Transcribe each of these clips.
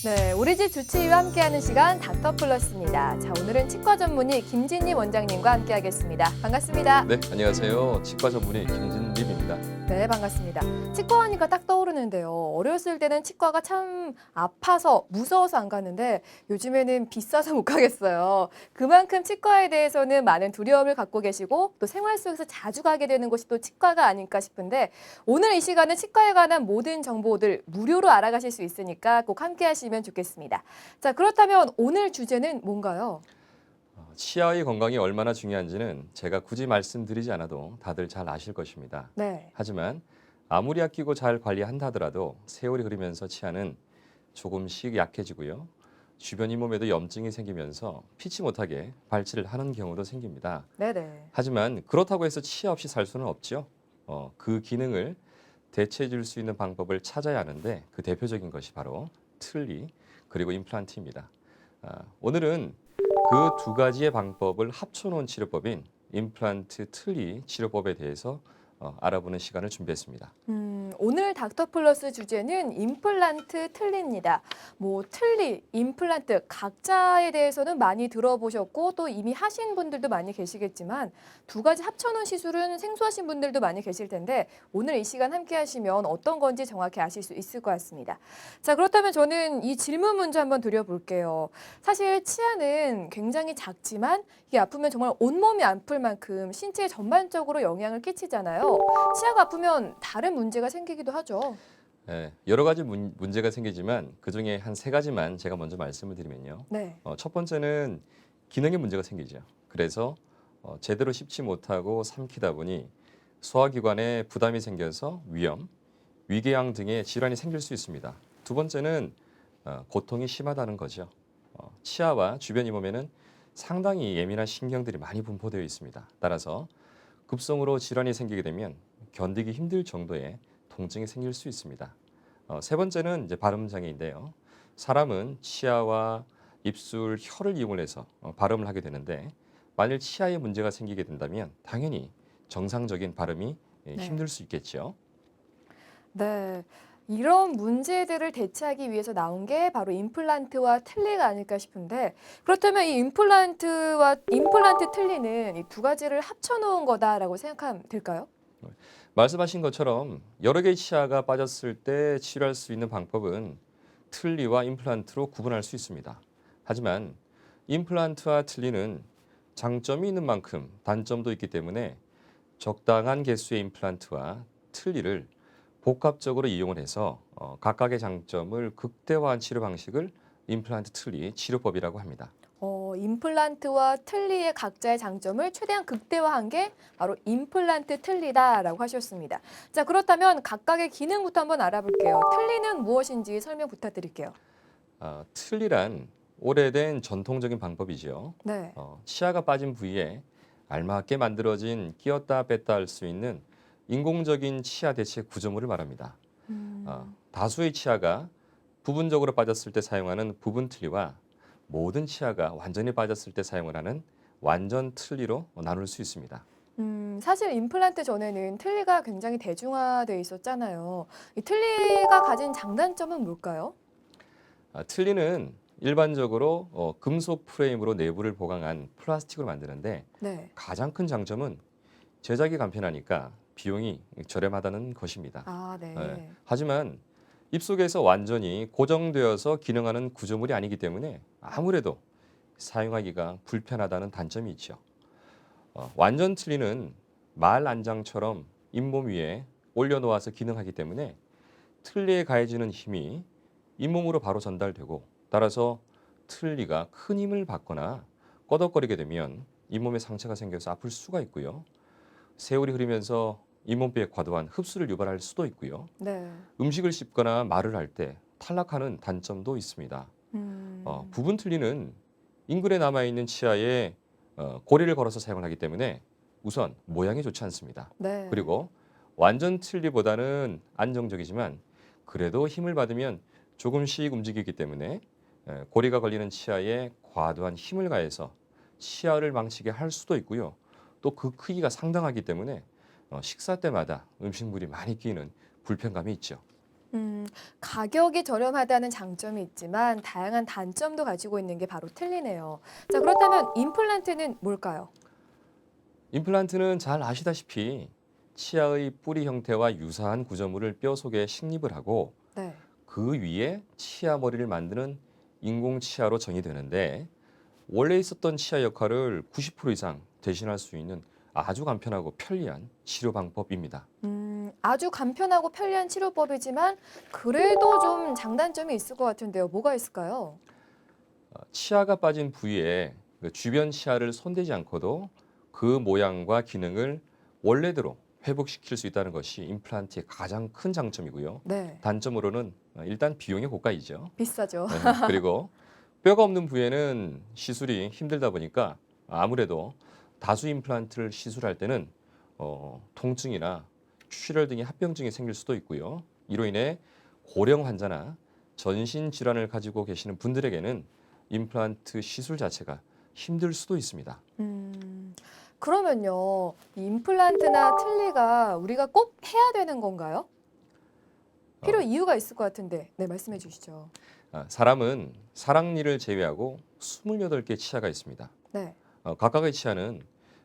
네, 우리 집 주치의와 함께하는 시간 닥터플러스입니다. 자, 오늘은 치과 전문의 김진림 원장님과 함께하겠습니다. 반갑습니다. 네, 안녕하세요. 치과 전문의 김진림입니다. 네, 반갑습니다. 치과 하니까 딱 떠오르는데요. 어렸을 때는 치과가 참 아파서 무서워서 안 갔는데 요즘에는 비싸서 못 가겠어요. 그만큼 치과에 대해서는 많은 두려움을 갖고 계시고 또 생활 속에서 자주 가게 되는 곳이 또 치과가 아닐까 싶은데 오늘 이 시간은 치과에 관한 모든 정보들 무료로 알아가실 수 있으니까 꼭 함께 하시면 좋겠습니다. 자, 그렇다면 오늘 주제는 뭔가요? 치아의 건강이 얼마나 중요한지는 제가 굳이 말씀드리지 않아도 다들 잘 아실 것입니다. 네. 하지만 아무리 아끼고 잘 관리한다 하더라도 세월이 흐르면서 치아는 조금씩 약해지고요. 주변 잇몸에도 염증이 생기면서 피치 못하게 발치를 하는 경우도 생깁니다. 네네. 하지만 그렇다고 해서 치아 없이 살 수는 없죠. 그 기능을 대체해 줄 수 있는 방법을 찾아야 하는데 그 대표적인 것이 바로 틀니 그리고 임플란트입니다. 오늘은 그 두 가지의 방법을 합쳐놓은 치료법인 임플란트 틀니 치료법에 대해서 알아보는 시간을 준비했습니다. 오늘 닥터플러스 주제는 임플란트 틀니입니다. 뭐 틀니, 임플란트 각자에 대해서는 많이 들어보셨고 또 이미 하신 분들도 많이 계시겠지만 두 가지 합쳐놓은 시술은 생소하신 분들도 많이 계실 텐데 오늘 이 시간 함께 하시면 어떤 건지 정확히 아실 수 있을 것 같습니다. 자, 그렇다면 저는 이 질문 먼저 한번 드려볼게요. 사실 치아는 굉장히 작지만 이게 아프면 정말 온몸이 아플 만큼 신체에 전반적으로 영향을 끼치잖아요. 치아가 아프면 다른 문제가 생기기도 하죠. 여러 가지 문제가 생기지만 그중에 한 세 가지만 제가 먼저 말씀을 드리면요. 네. 첫 번째는 기능에 문제가 생기죠. 그래서 제대로 씹지 못하고 삼키다 보니 소화기관에 부담이 생겨서 위염, 위궤양 등의 질환이 생길 수 있습니다. 두 번째는 고통이 심하다는 거죠. 치아와 주변 잇몸에는 상당히 예민한 신경들이 많이 분포되어 있습니다. 따라서 급성으로 질환이 생기게 되면 견디기 힘들 정도의 통증이 생길 수 있습니다. 세 번째는 이제 발음 장애인데요. 사람은 치아와 입술, 혀를 이용해서 발음을 하게 되는데 만일 치아에 문제가 생기게 된다면 당연히 정상적인 발음이 네. 힘들 수 있겠죠. 네. 이런 문제들을 대체하기 위해서 나온 게 바로 임플란트와 틀니가 아닐까 싶은데 그렇다면 이 임플란트 틀니는 이 두 가지를 합쳐 놓은 거다라고 생각하면 될까요? 말씀하신 것처럼 여러 개의 치아가 빠졌을 때 치료할 수 있는 방법은 틀니와 임플란트로 구분할 수 있습니다. 하지만 임플란트와 틀니는 장점이 있는 만큼 단점도 있기 때문에 적당한 개수의 임플란트와 틀니를 복합적으로 이용을 해서 각각의 장점을 극대화한 치료 방식을 임플란트 틀니 치료법이라고 합니다. 임플란트와 틀니의 각자의 장점을 최대한 극대화한 게 바로 임플란트 틀니다라고 하셨습니다. 자, 그렇다면 각각의 기능부터 한번 알아볼게요. 틀니는 무엇인지 설명 부탁드릴게요. 틀니란 오래된 전통적인 방법이지요. 네. 치아가 빠진 부위에 알맞게 만들어진 끼었다 뺐다 할 수 있는 인공적인 치아 대체 구조물을 말합니다. 다수의 치아가 부분적으로 빠졌을 때 사용하는 부분 틀니와 모든 치아가 완전히 빠졌을 때 사용을 하는 완전 틀니로 나눌 수 있습니다. 사실 임플란트 전에는 틀니가 굉장히 대중화돼 있었잖아요. 이 틀니가 가진 장단점은 뭘까요? 틀니는 일반적으로 금속 프레임으로 내부를 보강한 플라스틱으로 만드는데 네. 가장 큰 장점은 제작이 간편하니까 비용이 저렴하다는 것입니다. 아, 네. 하지만 입속에서 완전히 고정되어서 기능하는 구조물이 아니기 때문에 아무래도 사용하기가 불편하다는 단점이 있죠. 완전 틀니는 말 안장처럼 잇몸 위에 올려놓아서 기능하기 때문에 틀니에 가해지는 힘이 잇몸으로 바로 전달되고 따라서 틀니가 큰 힘을 받거나 꺼덕거리게 되면 잇몸에 상처가 생겨서 아플 수가 있고요. 세월이 흐르면서 잇몸뼈에 과도한 흡수를 유발할 수도 있고요. 네. 음식을 씹거나 말을 할 때 탈락하는 단점도 있습니다. 음. 부분 틀니는 인근에 남아있는 치아에 고리를 걸어서 사용을 하기 때문에 우선 모양이 좋지 않습니다. 네. 그리고 완전 틀니보다는 안정적이지만 그래도 힘을 받으면 조금씩 움직이기 때문에 고리가 걸리는 치아에 과도한 힘을 가해서 치아를 망치게 할 수도 있고요. 또 그 크기가 상당하기 때문에 식사 때마다 음식물이 많이 끼이는 불편감이 있죠. 가격이 저렴하다는 장점이 있지만 다양한 단점도 가지고 있는 게 바로 틀니네요. 자, 그렇다면 임플란트는 뭘까요? 임플란트는 잘 아시다시피 치아의 뿌리 형태와 유사한 구조물을 뼈 속에 식립을 하고 네. 그 위에 치아 머리를 만드는 인공 치아로 정의되는데 원래 있었던 치아 역할을 90% 이상 대신할 수 있는 아주 간편하고 편리한 치료 방법입니다. 아주 간편하고 편리한 치료법이지만 그래도 좀 장단점이 있을 것 같은데요. 뭐가 있을까요? 치아가 빠진 부위에 그 주변 치아를 손대지 않고도 그 모양과 기능을 원래대로 회복시킬 수 있다는 것이 임플란트의 가장 큰 장점이고요. 네. 단점으로는 일단 비용이 고가이죠. 비싸죠. 네, 그리고 뼈가 없는 부위에는 시술이 힘들다 보니까 아무래도 다수 임플란트를 시술할 때는 통증이나 출혈 등의 합병증이 생길 수도 있고요. 이로 인해 고령 환자나 전신 질환을 가지고 계시는 분들에게는 임플란트 시술 자체가 힘들 수도 있습니다. 음, 그러면요. 이 임플란트나 틀니가 우리가 꼭 해야 되는 건가요? 필요 어, 이유가 있을 것 같은데. 네, 말씀해 주시죠. 사람은 사랑니를 제외하고 28개 치아가 있습니다. 네. 각각의 치아는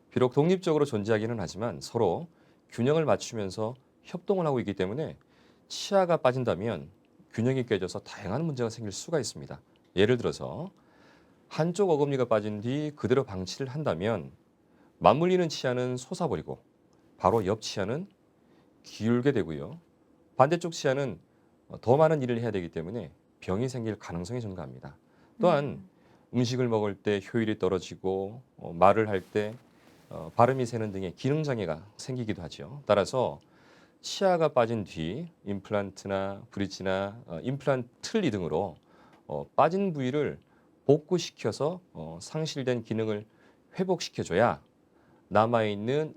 비록 독립적으로 존재하기는 하지만 서로 균형을 맞추면서 협동을 하고 있기 때문에 치아가 빠진다면 균형이 깨져서 다양한 문제가 생길 수가 있습니다. 예를 들어서 한쪽 어금니가 빠진 뒤 그대로 방치를 한다면 맞물리는 치아는 솟아버리고 바로 옆 치아는 기울게 되고요. 반대쪽 치아는 더 많은 일을 해야 되기 때문에 병이 생길 가능성이 증가합니다. 또한 음, 음식을 먹을 때 효율이 떨어지고 말을 할 때 발음이 새는 등의 기능 장애가 생기기도 하죠. 따라서 치아가 빠진 뒤 임플란트나 브릿지나 임플란트 틀니 등으로 빠진 부위를 복구시켜서 상실된 기능을 회복시켜줘야 남아있는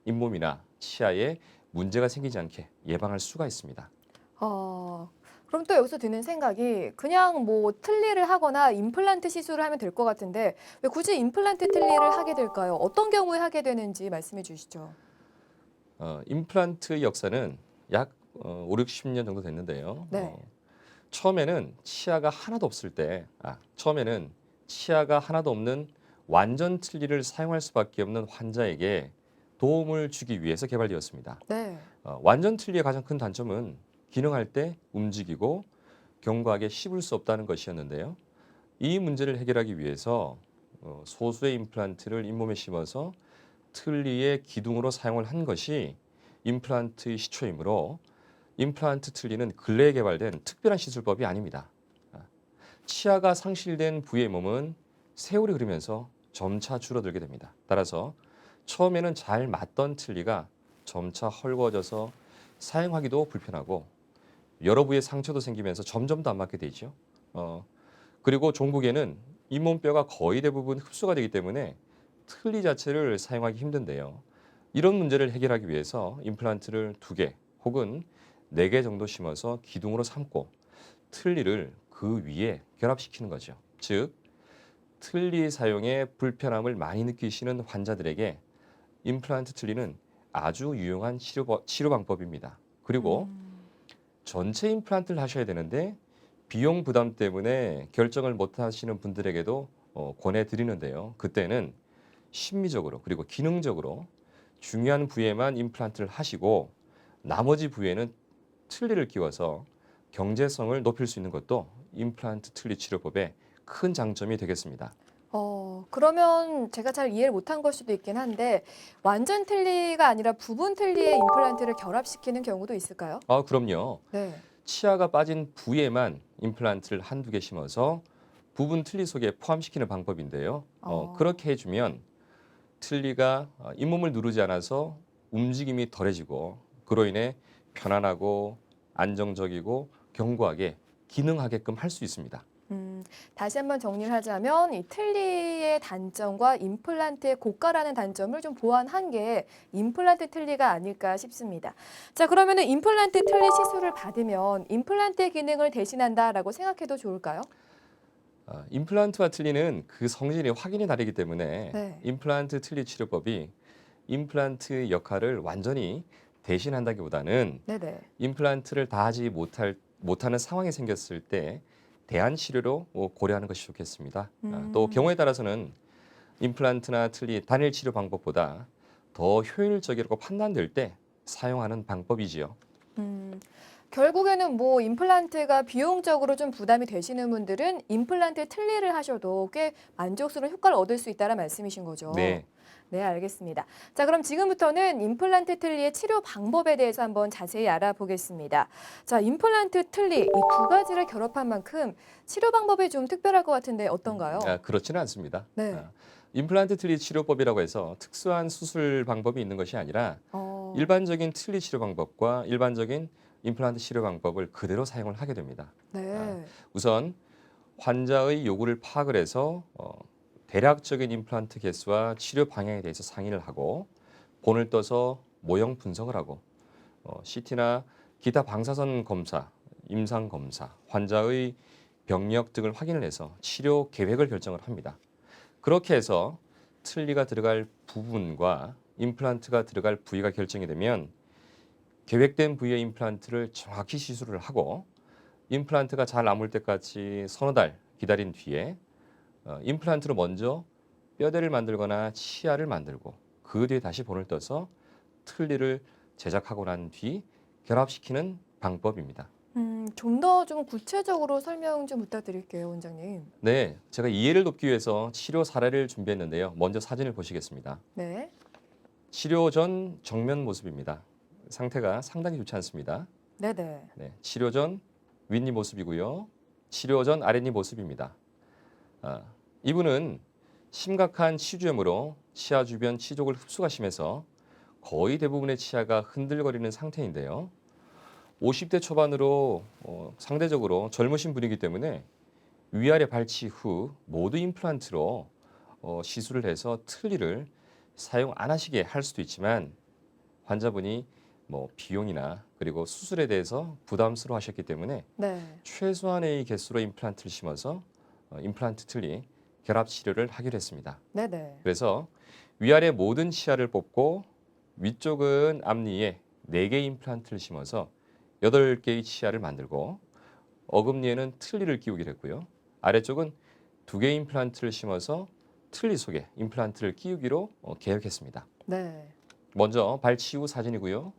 잇몸이나 치아에 문제가 생기지 않게 예방할 수가 있습니다. 그럼 또 여기서 드는 생각이 그냥 뭐 틀니를 하거나 임플란트 시술을 하면 될 것 같은데 왜 굳이 임플란트 틀니를 하게 될까요? 어떤 경우에 하게 되는지 말씀해 주시죠. 임플란트의 역사는 약 5, 60년 정도 됐는데요. 네. 처음에는 치아가 하나도 없는 완전 틀니를 사용할 수밖에 없는 환자에게 도움을 주기 위해서 개발되었습니다. 네. 완전 틀니의 가장 큰 단점은 기능할 때 움직이고 견고하게 씹을 수 없다는 것이었는데요. 이 문제를 해결하기 위해서 소수의 임플란트를 잇몸에 심어서 틀니의 기둥으로 사용을 한 것이 임플란트의 시초이므로 임플란트 틀니는 근래에 개발된 특별한 시술법이 아닙니다. 아, 치아가 상실된 부위의 몸은 세월이 흐르면서 점차 줄어들게 됩니다. 따라서 처음에는 잘 맞던 틀니가 점차 헐거워져서 사용하기도 불편하고 여러 부위에 상처도 생기면서 점점 더 안 맞게 되죠. 어, 그리고 종국에는 잇몸뼈가 거의 대부분 흡수가 되기 때문에 틀니 자체를 사용하기 힘든데요. 이런 문제를 해결하기 위해서 임플란트를 2개 혹은 4개 정도 심어서 기둥으로 삼고 틀니를 그 위에 결합시키는 거죠. 즉, 틀니 사용에 불편함을 많이 느끼시는 환자들에게 임플란트 틀니는 아주 유용한 치료 방법입니다. 그리고 음, 전체 임플란트를 하셔야 되는데 비용 부담 때문에 결정을 못 하시는 분들에게도 권해드리는데요. 그때는 심미적으로 그리고 기능적으로 중요한 부위에만 임플란트를 하시고 나머지 부위에는 틀니를 끼워서 경제성을 높일 수 있는 것도 임플란트 틀니 치료법의 큰 장점이 되겠습니다. 그러면 제가 잘 이해를 못한 걸 수도 있긴 한데 완전 틀니가 아니라 부분 틀니에 임플란트를 결합시키는 경우도 있을까요? 그럼요. 네. 치아가 빠진 부위에만 임플란트를 한두 개 심어서 부분 틀니 속에 포함시키는 방법인데요. 어, 그렇게 해주면 틀니가 잇몸을 누르지 않아서 움직임이 덜해지고 그로 인해 편안하고 안정적이고 견고하게 기능하게끔 할 수 있습니다. 음, 다시 한번 정리를 하자면 이 틀니의 단점과 임플란트의 고가라는 단점을 좀 보완한 게 임플란트 틀니가 아닐까 싶습니다. 자, 그러면은 임플란트 틀니 시술을 받으면 임플란트의 기능을 대신한다라고 생각해도 좋을까요? 임플란트와 틀니는 그 성질이 확연히 다르기 때문에 네. 임플란트 틀니 치료법이 임플란트 역할을 완전히 대신한다기보다는 네네. 임플란트를 다 하지 못하는 상황이 생겼을 때 대안 치료로 고려하는 것이 좋겠습니다. 또 경우에 따라서는 임플란트나 틀니 단일 치료 방법보다 더 효율적이라고 판단될 때 사용하는 방법이지요. 음, 결국에는 뭐 임플란트가 비용적으로 좀 부담이 되시는 분들은 임플란트 틀니를 하셔도 꽤 만족스러운 효과를 얻을 수 있다는 말씀이신 거죠. 네. 네, 알겠습니다. 자, 그럼 지금부터는 임플란트 틀니의 치료 방법에 대해서 한번 자세히 알아보겠습니다. 자, 임플란트 틀니 이 두 가지를 결합한 만큼 치료 방법이 좀 특별할 것 같은데 어떤가요? 그렇지는 않습니다. 네. 임플란트 틀니 치료법이라고 해서 특수한 수술 방법이 있는 것이 아니라 어, 일반적인 틀니 치료 방법과 일반적인 임플란트 치료 방법을 그대로 사용을 하게 됩니다. 아, 네. 우선 환자의 요구를 파악을 해서 대략적인 임플란트 개수와 치료 방향에 대해서 상의를 하고 본을 떠서 모형 분석을 하고 CT나 기타 방사선 검사, 임상 검사, 환자의 병력 등을 확인을 해서 치료 계획을 결정을 합니다. 그렇게 해서 틀니가 들어갈 부분과 임플란트가 들어갈 부위가 결정이 되면 계획된 부위의 임플란트를 정확히 시술을 하고 임플란트가 잘 남을 때까지 서너 달 기다린 뒤에 임플란트로 먼저 뼈대를 만들거나 치아를 만들고 그 뒤에 다시 본을 떠서 틀니를 제작하고 난 뒤 결합시키는 방법입니다. 좀 더 좀 구체적으로 설명 좀 부탁드릴게요, 원장님. 네, 제가 이해를 돕기 위해서 치료 사례를 준비했는데요. 먼저 사진을 보시겠습니다. 네. 치료 전 정면 모습입니다. 상태가 상당히 좋지 않습니다. 네네. 네, 치료 전 윗니 모습이고요. 치료 전 아랫니 모습입니다. 아, 이분은 심각한 치주염으로 치아 주변 치족을 흡수가 심해서 거의 대부분의 치아가 흔들거리는 상태인데요. 50대 초반으로 상대적으로 젊으신 분이기 때문에 위아래 발치 후 모두 임플란트로 시술을 해서 틀니를 사용 안 하시게 할 수도 있지만 환자분이 뭐 비용이나 그리고 수술에 대해서 부담스러워 하셨기 때문에 네. 최소한의 개수로 임플란트를 심어서 임플란트 틀니 결합 치료를 하기로 했습니다. 네네. 그래서 위아래 모든 치아를 뽑고 위쪽은 앞니에 4개 임플란트를 심어서 8개의 치아를 만들고 어금니에는 틀니를 끼우기로 했고요. 아래쪽은 2개의 임플란트를 심어서 틀니 속에 임플란트를 끼우기로 계획했습니다. 네. 먼저 발치 후 사진이고요.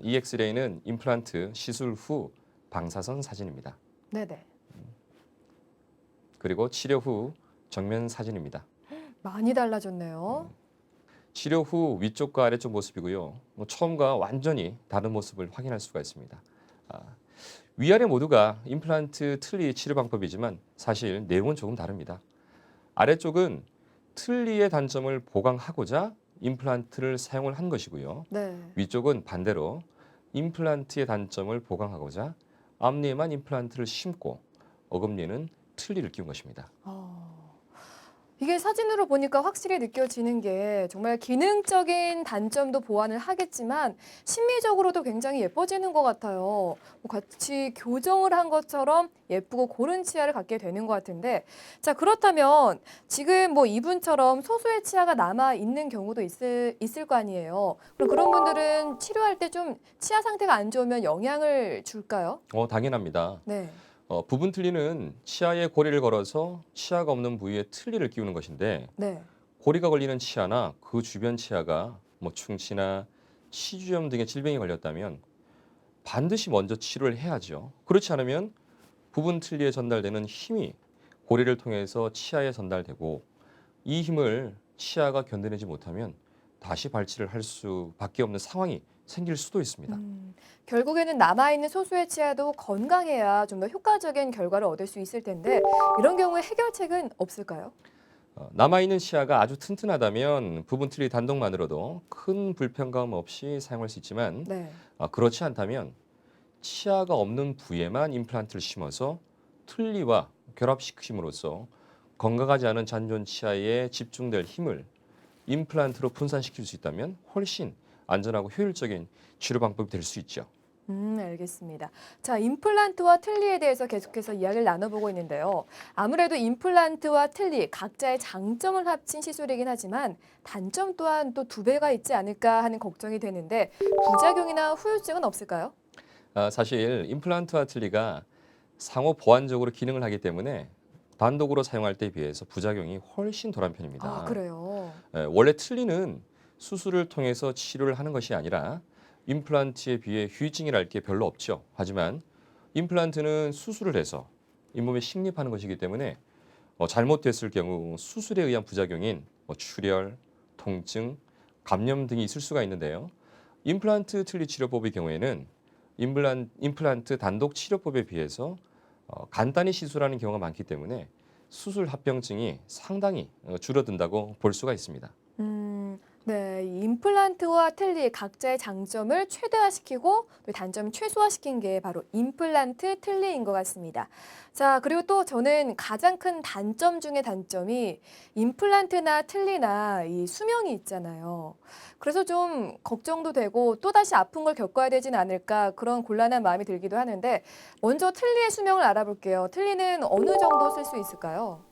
이 엑스레이는 임플란트 시술 후 방사선 사진입니다. 네네. 그리고 치료 후 정면 사진입니다. 많이 달라졌네요. 치료 후 위쪽과 아래쪽 모습이고요. 처음과 완전히 다른 모습을 확인할 수가 있습니다. 아, 위아래 모두가 임플란트 틀니 치료 방법이지만 사실 내용은 조금 다릅니다. 아래쪽은 틀니의 단점을 보강하고자 임플란트를 사용을 한 것이고요. 네. 위쪽은 반대로 임플란트의 단점을 보강하고자 앞니에만 임플란트를 심고 어금니에는 틀니를 끼운 것입니다. 어. 이게 사진으로 보니까 확실히 느껴지는 게 정말 기능적인 단점도 보완을 하겠지만 심미적으로도 굉장히 예뻐지는 것 같아요. 뭐 같이 교정을 한 것처럼 예쁘고 고른 치아를 갖게 되는 것 같은데 자, 그렇다면 지금 뭐 이분처럼 소수의 치아가 남아 있는 경우도 있을 거 아니에요. 그럼 그런 분들은 치료할 때 좀 치아 상태가 안 좋으면 영향을 줄까요? 당연합니다. 네. 부분 틀니는 치아에 고리를 걸어서 치아가 없는 부위에 틀니를 끼우는 것인데 네. 고리가 걸리는 치아나 그 주변 치아가 뭐 충치나 치주염 등의 질병이 걸렸다면 반드시 먼저 치료를 해야죠. 그렇지 않으면 부분 틀니에 전달되는 힘이 고리를 통해서 치아에 전달되고 이 힘을 치아가 견뎌내지 못하면 다시 발치를 할 수밖에 없는 상황이 생길 수도 있습니다. 결국에는 남아있는 소수의 치아도 건강해야 좀 더 효과적인 결과를 얻을 수 있을 텐데 이런 경우에 해결책은 없을까요? 남아있는 치아가 아주 튼튼하다면 부분 틀니 단독만으로도 큰 불편감 없이 사용할 수 있지만 네. 그렇지 않다면 치아가 없는 부위에만 임플란트를 심어서 틀니와 결합시킴으로써 건강하지 않은 잔존 치아에 집중될 힘을 임플란트로 분산시킬 수 있다면 훨씬 안전하고 효율적인 치료 방법이 될 수 있죠. 알겠습니다. 자, 임플란트와 틀니에 대해서 계속해서 이야기를 나눠보고 있는데요. 아무래도 임플란트와 틀니 각자의 장점을 합친 시술이긴 하지만 단점 또한 또 두 배가 있지 않을까 하는 걱정이 되는데 부작용이나 후유증은 없을까요? 사실 임플란트와 틀니가 상호 보완적으로 기능을 하기 때문에 단독으로 사용할 때에 비해서 부작용이 훨씬 덜한 편입니다. 아, 그래요. 원래 틀니는 수술을 통해서 치료를 하는 것이 아니라 임플란트에 비해 후유증이랄 게 별로 없죠. 하지만 임플란트는 수술을 해서 잇몸에 식립하는 것이기 때문에 잘못됐을 경우 수술에 의한 부작용인 출혈, 통증, 감염 등이 있을 수가 있는데요. 임플란트 틀니 치료법의 경우에는 임플란트 단독 치료법에 비해서 간단히 시술하는 경우가 많기 때문에 수술 합병증이 상당히 줄어든다고 볼 수가 있습니다. 네, 이 임플란트와 틀니 각자의 장점을 최대화시키고 또 단점을 최소화시킨 게 바로 임플란트 틀니인 것 같습니다. 자, 그리고 또 저는 가장 큰 단점 중에 단점이 임플란트나 틀니나 이 수명이 있잖아요. 그래서 좀 걱정도 되고 또다시 아픈 걸 겪어야 되진 않을까 그런 곤란한 마음이 들기도 하는데 먼저 틀니의 수명을 알아볼게요. 틀니는 어느 정도 쓸 수 있을까요?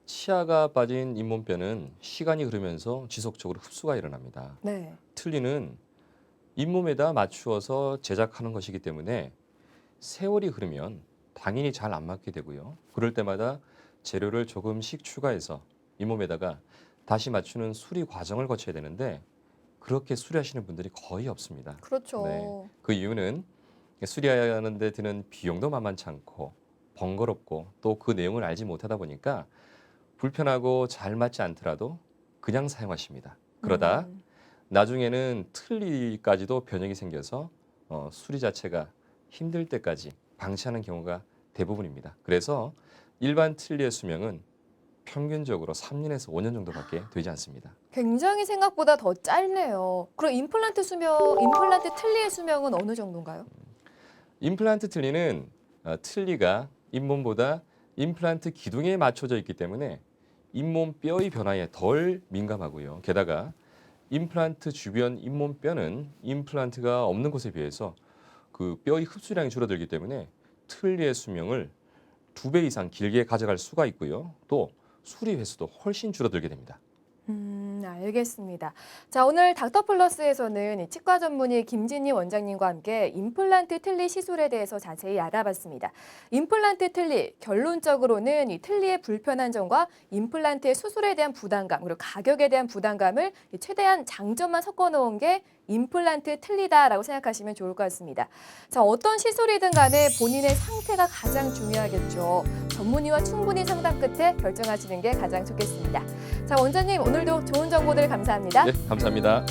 치아가 빠진 잇몸뼈는 시간이 흐르면서 지속적으로 흡수가 일어납니다. 네. 틀니는 잇몸에다 맞추어서 제작하는 것이기 때문에 세월이 흐르면 당연히 잘 안 맞게 되고요. 그럴 때마다 재료를 조금씩 추가해서 잇몸에다가 다시 맞추는 수리 과정을 거쳐야 되는데 그렇게 수리하시는 분들이 거의 없습니다. 그렇죠. 네. 그 이유는 수리하는 데 드는 비용도 만만치 않고 번거롭고 또 그 내용을 알지 못하다 보니까 불편하고 잘 맞지 않더라도 그냥 사용하십니다. 그러다 나중에는 틀니까지도 변형이 생겨서 수리 자체가 힘들 때까지 방치하는 경우가 대부분입니다. 그래서 일반 틀니의 수명은 평균적으로 3년에서 5년 정도밖에 되지 않습니다. 굉장히 생각보다 더 짧네요. 그럼 임플란트 틀니의 수명은 어느 정도인가요? 임플란트 틀니는 틀니가 잇몸보다 임플란트 기둥에 맞춰져 있기 때문에 잇몸 뼈의 변화에 덜 민감하고요. 게다가 임플란트 주변 잇몸 뼈는 임플란트가 없는 곳에 비해서 그 뼈의 흡수량이 줄어들기 때문에 틀니의 수명을 2배 이상 길게 가져갈 수가 있고요. 또 수리 횟수도 훨씬 줄어들게 됩니다. 알겠습니다. 자, 오늘 닥터플러스에서는 이 치과 전문의 김진희 원장님과 함께 임플란트 틀니 시술에 대해서 자세히 알아봤습니다. 임플란트 틀니, 결론적으로는 이 틀니의 불편한 점과 임플란트의 수술에 대한 부담감, 그리고 가격에 대한 부담감을 최대한 장점만 섞어 놓은 게 임플란트 틀니다라고 생각하시면 좋을 것 같습니다. 자, 어떤 시술이든 간에 본인의 상태가 가장 중요하겠죠. 전문의와 충분히 상담 끝에 결정하시는 게 가장 좋겠습니다. 자, 원장님 오늘도 좋은 정보들 감사합니다. 네, 감사합니다.